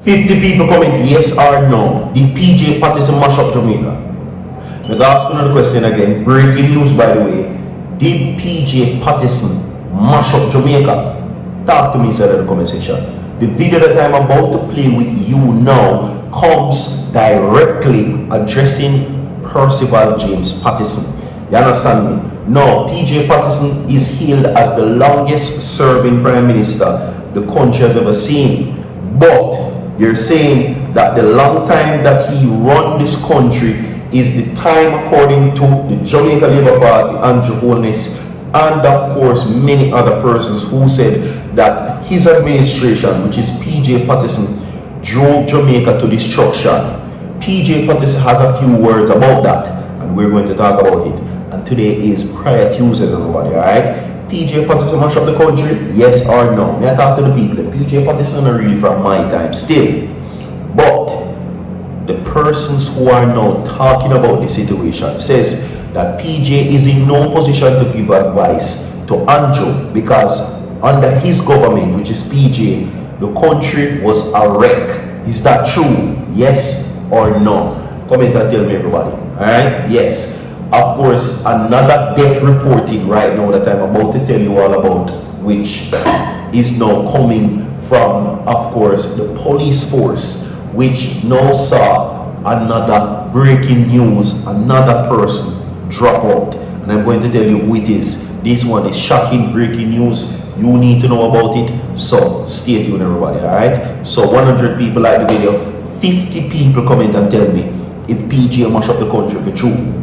50 people comment yes or no. Did PJ Patterson mash up Jamaica? I'm going to ask another question again. Breaking news, by the way. Did PJ Patterson mash up Jamaica? Talk to me inside of the comment section. The video that I'm about to play with you now comes directly addressing Percival James Patterson. You understand me? No, PJ Patterson is hailed as the longest serving prime minister the country has ever seen. But you're saying that the long time that he run this country is the time according to the Jamaica Labour Party, Andrew Holness, and of course many other persons who said that his administration, which is PJ Patterson, drove Jamaica to destruction. PJ Patterson has a few words about that, and we're going to talk about it. And today is Prior Tuesdays, everybody, alright? PJ Patterson mash up the country, yes or no? May I talk to the people? PJ Patterson are really from my time still. But the persons who are now talking about the situation says that PJ is in no position to give advice to Andrew because under his government, which is PJ, the country was a wreck. Is that true? Yes or no? Comment and tell me, everybody. Alright? Yes. Of course, another death reported right now that I'm about to tell you all about, which is now coming from, of course, the police force, which now saw another breaking news, another person drop out. And I'm going to tell you who it is. This one is shocking breaking news. You need to know about it. So stay tuned, everybody. Alright? So 100 people like the video, 50 people comment and tell me if PJ mash up the country for true.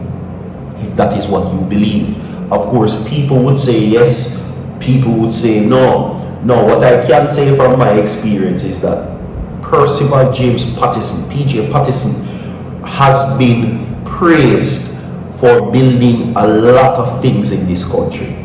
If that is what you believe. Of course, people would say yes, people would say no. No, what I can say from my experience is that Percival James Patterson, PJ Patterson, has been praised for building a lot of things in this country.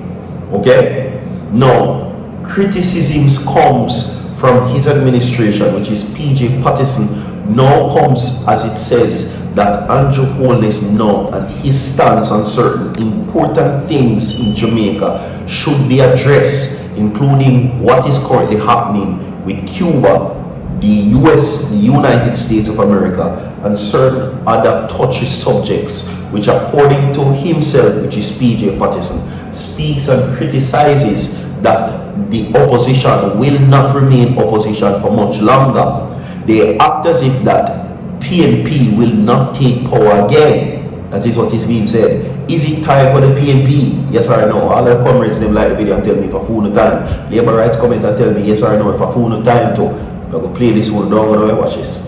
Okay? Now, criticisms comes from his administration, which is PJ Patterson, now comes, as it says, that Andrew Holness now and his stance on certain important things in Jamaica should be addressed, including what is currently happening with Cuba, the US, the United States of America, and certain other touchy subjects, which according to himself, which is PJ Patterson, speaks and criticizes that the opposition will not remain opposition for much longer. They act as if that PNP will not take power again. That is what is being said. Is it time for the PNP? Yes or no? All the comrades them like the video and tell me if I fool no time. Labor rights comment and tell me yes or no if I fool no time too. I'm going to play this one down when I watch this.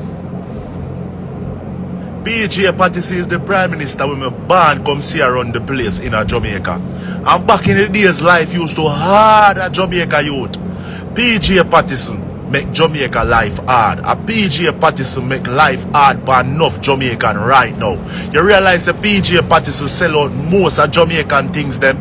PJ Patterson is the Prime Minister when my band come see around the place in Jamaica. And back in the days, life used to hard at Jamaica youth. PJ Patterson make Jamaica life hard. A PJ Patterson make life hard for enough Jamaican right now. You realize that PJ Patterson sell out most of Jamaican things them.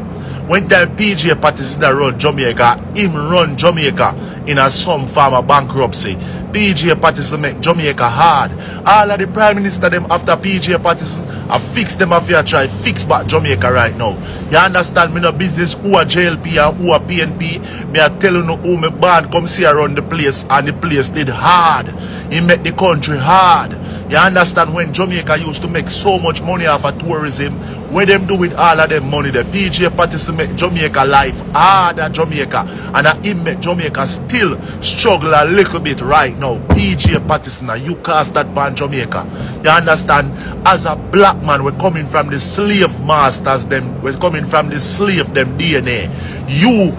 When time PJ Patterson run Jamaica, him run Jamaica in a some form of bankruptcy. PJ Patterson make Jamaica hard. All of the Prime Minister them after PJ Patterson I fix them if you try fix back Jamaica right now. You understand me no business who are JLP and who are PNP. Me I tell you no who me band come see around the place and the place did hard. He make the country hard. You understand when Jamaica used to make so much money off of tourism, what them do with all of them money, the PJ Patterson make Jamaica life hard at Jamaica, and him make Jamaica still struggle a little bit right now. PJ Patterson, you cast that ban Jamaica. You understand? As a black man, we're coming from the slave masters, them, we're coming from the slave them DNA. You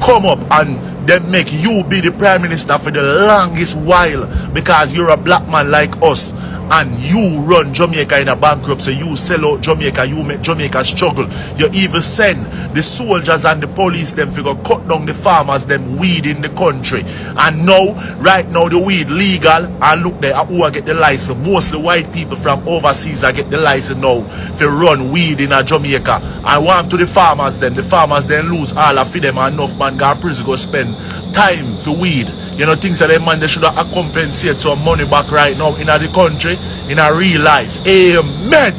come up and they make you be the Prime Minister for the longest while because you're a black man like us. And you run Jamaica in a bankruptcy, you sell out Jamaica, you make Jamaica struggle. You even send the soldiers and the police them figure cut down the farmers them weed in the country. And now, right now the weed legal, and look there who I get the license. Mostly white people from overseas I get the license now for run weed in a Jamaica. I want to the farmers then lose all of them and enough man go to prison go spend time for weed. You know, things that them man they should have compensate some money back right now in the country, in a real life. Amen.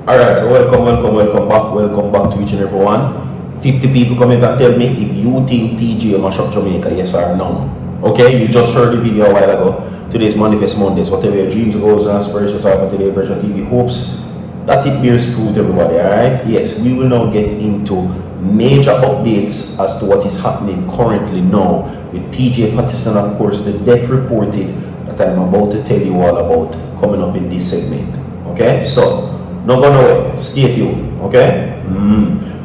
Alright, so welcome back to each and every one. 50 people come in and tell me if you think PJ mash up Jamaica, yes or no. Okay, you just heard the video a while ago. Today's Manifest Mondays. Whatever your dreams, goals, and aspirations are for today, Virtual TV hopes that it bears fruit, everybody. Alright? Yes, we will now get into major updates as to what is happening currently now with PJ Patterson, of course, the death reported that I'm about to tell you all about coming up in this segment. Okay, so not go nowhere, stay tuned. Okay,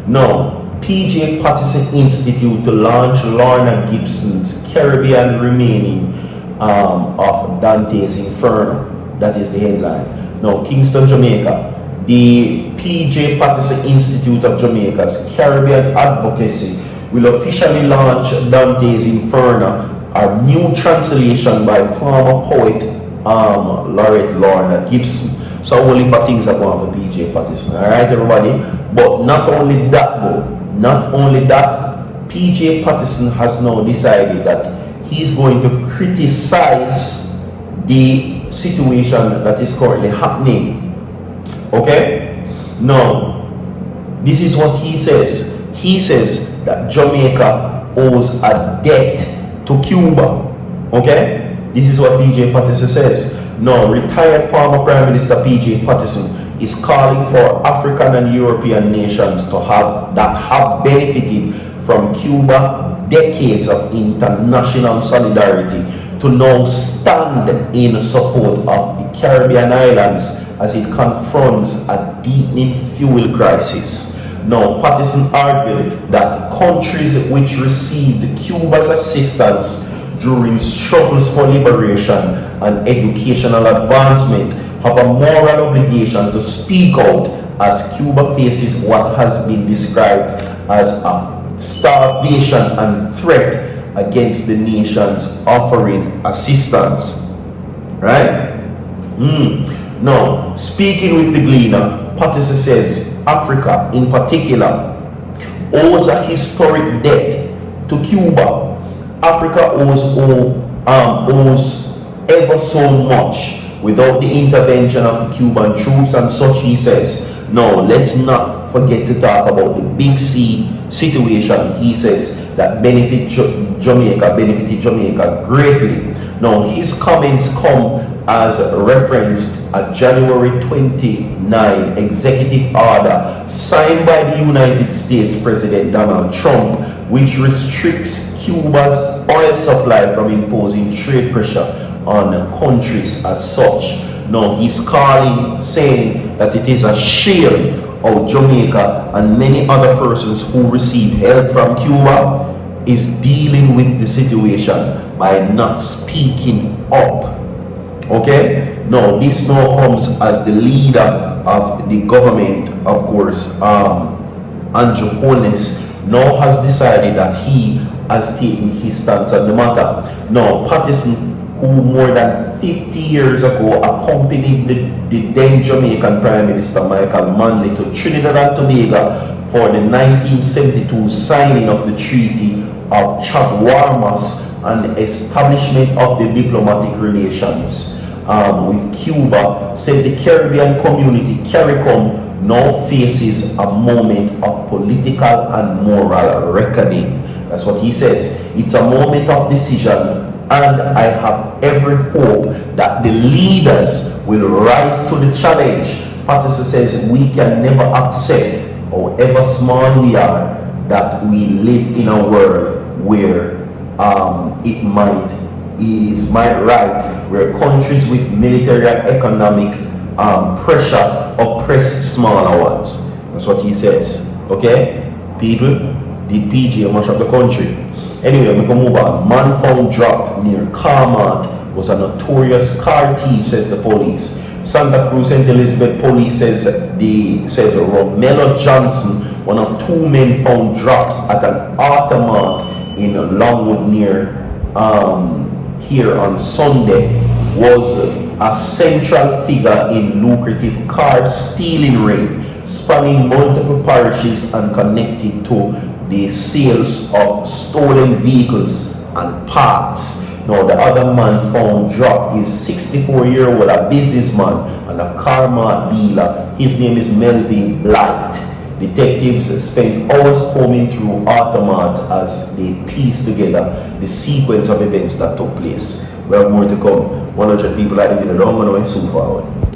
now PJ Patterson Institute to launch Lorna Gibson's Caribbean remaining of Dante's Inferno. That is the headline. Now, Kingston, Jamaica. The PJ Patterson Institute of Jamaica's Caribbean Advocacy will officially launch Dante's Inferno, a new translation by former poet laureate Lorna Gibson. So a whole heap of things are going for PJ Patterson. Alright, everybody? But not only that though, not only that, PJ Patterson has now decided that he's going to criticize the situation that is currently happening. Okay? Now, this is what he says. He says that Jamaica owes a debt to Cuba. Okay? This is what PJ Patterson says. Now, retired former Prime Minister PJ Patterson is calling for African and European nations to have benefited from Cuba decades of international solidarity to now stand in support of the Caribbean islands as it confronts a deepening fuel crisis. Now, Patterson argued that countries which received Cuba's assistance during struggles for liberation and educational advancement have a moral obligation to speak out as Cuba faces what has been described as a starvation and threat against the nations offering assistance. Right? Now, speaking with the Gleaner, Patterson says Africa in particular owes a historic debt to Cuba. Africa owes ever so much without the intervention of the Cuban troops and such, he says. Now, let's not forget to talk about the Big C situation, he says, that benefited Jamaica greatly. Now, his comments come as referenced a January 29 executive order signed by the United States President Donald Trump, which restricts Cuba's oil supply from imposing trade pressure on countries as such. Now, he's saying that it is a shame how Jamaica and many other persons who receive help from Cuba is dealing with the situation by not speaking up. Okay? Now, this now comes as the leader of the government, of course, Andrew Holness, now has decided that he has taken his stance on the matter. Now, Patterson, who more than 50 years ago accompanied the then Jamaican Prime Minister Michael Manley to Trinidad and Tobago for the 1972 signing of the Treaty of Chaguarmas and establishment of the diplomatic relations with Cuba, said the Caribbean community, CARICOM, now faces a moment of political and moral reckoning. That's what he says. It's a moment of decision, and I have every hope that the leaders will rise to the challenge. Patterson says we can never accept, however small we are, that we live in a world where where countries with military and economic pressure oppress smaller ones. That's what he says. Okay? People, the PJ mash up the country. Anyway, we can move on. Man found dropped near Carmart was a notorious car thief, says the police. Santa Cruz St. Elizabeth police says Romello Johnson, one of two men found dropped at an Automart in Longwood near here on Sunday, was a central figure in lucrative car stealing ring, spanning multiple parishes and connected to the sales of stolen vehicles and parts. Now, the other man found dropped is 64-year-old, a businessman and a Carmart dealer. His name is Melvin Blight. Detectives spent hours combing through aftermath as they pieced together the sequence of events that took place. We have more to come. 100 people are living along and went so forward.